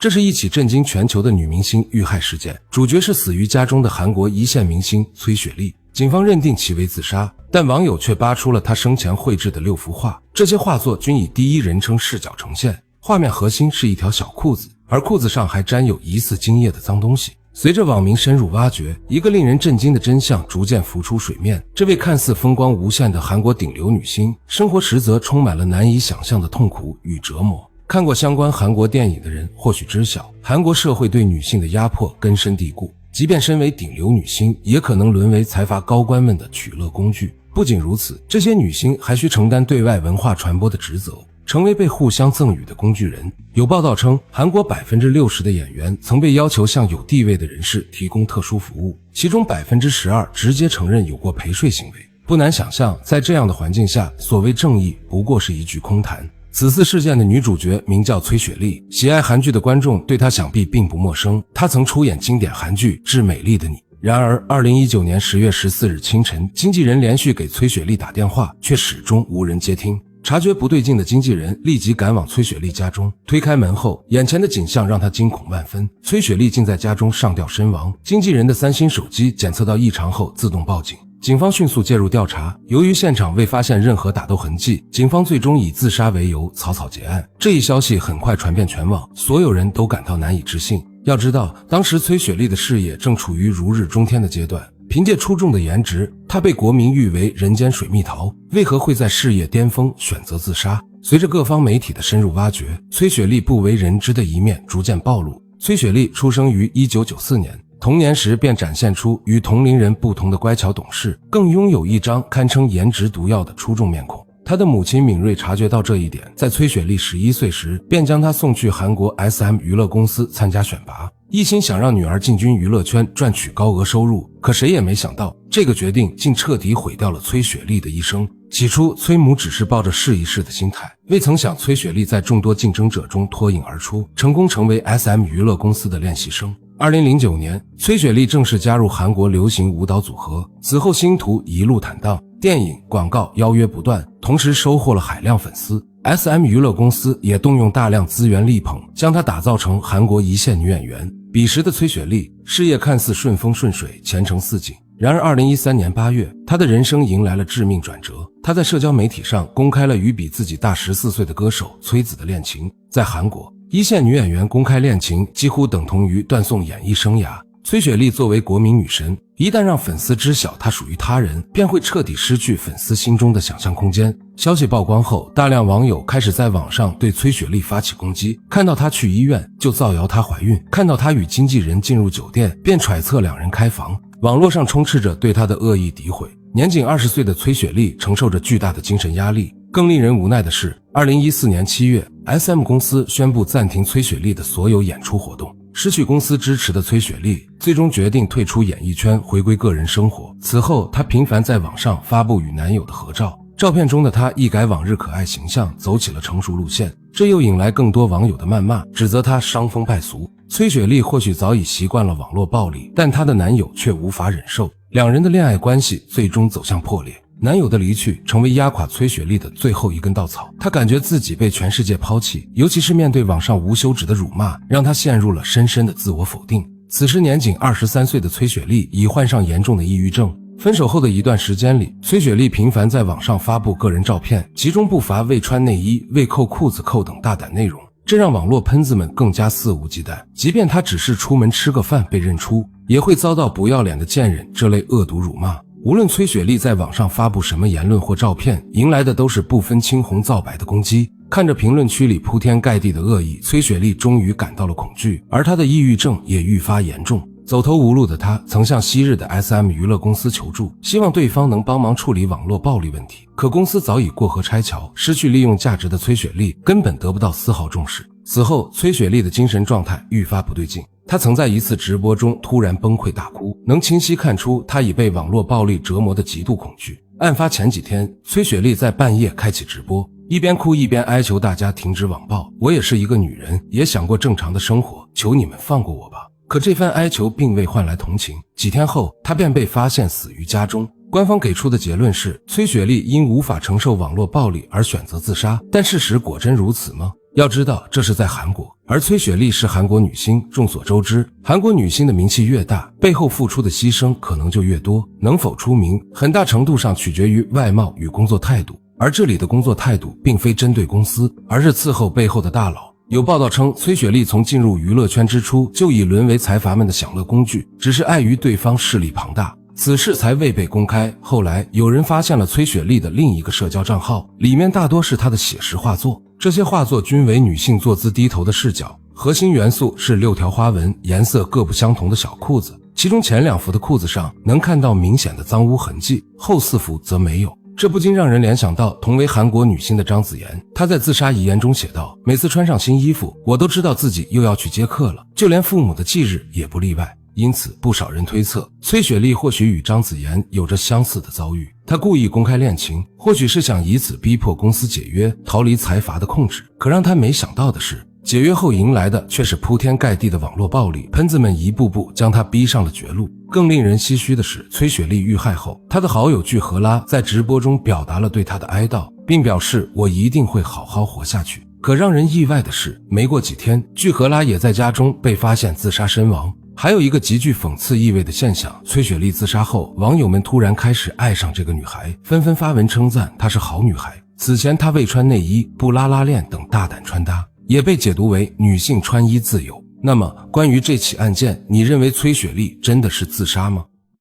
這是一起震驚全球的女明星遇害事件，主角是死於家中的韓國一線明星崔雪莉。警方認定其為自殺，但網友卻扒出了她生前繪制的6幅畫，這些畫作均以第一人稱視角呈現，畫面核心是一條小褲子，而褲子上還沾有疑似精液的髒東西。隨着網民深入挖掘，一個令人震驚的真相逐漸浮出水面。這位看似風光無限的韓國頂流女星，生活實則充滿了難以想象的痛苦與折磨。看過相關韓國電影的人或許知曉，韓國社會對女性的壓迫根深蒂固，即便身為頂流女星，也可能淪為財閥高官們的取樂工具。不僅如此，這些女星還需承擔對外文化傳播的職責，成為被互相贈予的工具人。有報道稱，韓國 60% 的演員曾被要求向有地位的人士提供特殊服務，其中 12% 直接承認有過陪睡行为。不難想象，在這樣的環境下，所謂正義不過是一句空談。此次事件的女主角名叫崔雪莉，喜愛韓劇的觀眾對她想必並不陌生，她曾出演經典韓劇《致美麗的你》。然而2019年10月14日清晨，經紀人連續給崔雪莉打電話，卻始終無人接聽。察覺不對勁的經紀人立即趕往崔雪莉家中，推開門後，眼前的景象讓他驚恐萬分。崔雪莉竟在家中上吊身亡，經紀人的3星手機檢測到異常後自動報警。警方迅速介入調查，由於現場未發現任何打鬥痕跡，警方最終以自殺為由草草結案。這一消息很快傳遍全網，所有人都感到難以置信。要知道，當時崔雪莉的事業正處於如日中天的階段，憑借出众的顏值，她被國民譽為人間水蜜桃，為何會在事業巔峰選擇自殺？隨着各方媒體的深入挖掘，崔雪莉不為人知的一面逐漸暴露。崔雪莉出生於1994年。童年時便展現出與同齡人不同的乖巧懂事，更擁有一張堪稱顏值毒藥的出眾面孔。他的母親敏銳察覺到這一點，在崔雪莉11歲時便將她送去韓國 SM 娛樂公司參加選拔，一心想讓女兒進軍娛樂圈賺取高額收入。可誰也沒想到，這個決定竟徹底毀掉了崔雪莉的一生。起初崔母只是抱着試一試的心態，未曾想崔雪莉在眾多競爭者中脫穎而出，成功成為 SM 娛樂公司的練習生。2009年，崔雪莉正式加入韓國流行舞蹈組合，此後星途一路坦蕩，電影、廣告邀約不斷，同時收穫了海量粉絲。SM 娛樂公司也動用大量資源力捧，將她打造成韓國一線女演員。彼時的崔雪莉事業看似順風順水，前程似錦。然而2013年8月，她的人生迎來了致命轉折。她在社交媒體上公開了與比自己大14歲的歌手崔子的戀情。在韓國，一線女演員公開戀情幾乎等同於斷送演藝生涯。崔雪莉作為國民女神，一旦讓粉絲知曉她屬於他人，便會徹底失去粉絲心中的想象空間。消息曝光後，大量網友開始在網上對崔雪莉發起攻擊，看到她去醫院就造謠她懷孕，看到她與經紀人進入酒店便揣測兩人開房。網絡上充斥着對她的惡意詆毀。年僅20歲的崔雪莉承受着巨大的精神壓力。更令人無奈的是，2014年7月 SM 公司宣布暫停崔雪莉的所有演出活動。失去公司支持的崔雪莉最終決定退出演藝圈，回歸個人生活。此後她頻繁在網上發布與男友的合照，照片中的她一改往日可愛形象，走起了成熟路線，這又引來更多網友的謾罵，指責她傷風敗俗。崔雪莉或許早已習慣了網絡暴力，但她的男友卻無法忍受，兩人的戀愛關係最終走向破裂。男友的離去成為壓垮崔雪莉的最後一根稻草，她感覺自己被全世界拋棄，尤其是面對網上無休止的辱罵，讓她陷入了深深的自我否定。此时年僅23歲的崔雪莉已患上嚴重的抑鬱症。分手後的一段時間裡，崔雪莉頻繁在網上發布個人照片，其中不乏未穿內衣、未扣褲子扣等大膽內容，這讓網絡噴子們更加肆無忌憚。即便她只是出門吃個飯被認出，也會遭到不要臉的賤人這類惡毒辱罵。無論崔雪莉在網上發布什麼言論或照片，迎來的都是不分青紅皂白的攻擊。看着評論區裡鋪天蓋地的惡意，崔雪莉終於感到了恐懼，而她的抑鬱症也愈發嚴重。走投無路的她曾向昔日的 SM 娛樂公司求助，希望對方能幫忙處理網絡暴力問題。可公司早已過河拆橋，失去利用價值的崔雪莉根本得不到絲毫重視。此後，崔雪莉的精神狀態愈發不對勁。她曾在一次直播中突然崩潰大哭，能清晰看出她已被网絡暴力折磨的極度恐懼。案發前幾天，崔雪莉在半夜開啟直播，一邊哭一邊哀求大家停止網暴。我也是一個女人，也想過正常的生活，求你們放過我吧。可這番哀求並未換來同情。幾天後，她便被發現死於家中。官方給出的結論是，崔雪莉因無法承受網絡暴力而選擇自殺，但事實果真如此嗎？要知道這是在韓國，而崔雪莉是韓國女星，眾所周知，韓國女星的名氣越大，背後付出的犧牲可能就越多，能否出名，很大程度上取決於外貌與工作態度，而這裡的工作態度並非針對公司，而是伺候背後的大佬。有報道稱，崔雪莉從进入娛樂圈之初就已淪為財閥們的享樂工具，只是礙於對方勢力龐大，此事才未被公開。後來有人發現了崔雪莉的另一個社交賬號，裡面大多是她的寫實畫作，這些畫作均為女性坐姿低頭的視角，核心元素是6條花紋、顏色各不相同的小褲子，其中前2幅的褲子上能看到明顯的髒污痕迹，後4幅則沒有。這不禁讓人聯想到同為韓國女星的張紫妍，她在自殺遺言中寫道：每次穿上新衣服，我都知道自己又要去接客了，就連父母的忌日也不例外。因此不少人推測，崔雪莉或许與張紫妍有着相似的遭遇，她故意公開戀情，或許是想以此逼迫公司解約，逃離財閥的控制。可讓她沒想到的是，解約後迎來的卻是鋪天蓋地的網絡暴力，噴子們一步步將她逼上了絕路。更令人唏噓的是，崔雪莉遇害後，她的好友具荷拉在直播中表達了对她的哀悼，並表示我一定会好好活下去。可让人意外的是，没过几天，具荷拉也在家中被发现自杀身亡。还有一个极具讽刺意味的现象，崔雪莉自杀后，网友们突然开始爱上这个女孩，纷纷发文称赞她是好女孩。此前她未穿内衣、不拉拉链等大胆穿搭，也被解读为女性穿衣自由。那么，關於這起案件，你認為崔雪莉真的是自殺嗎？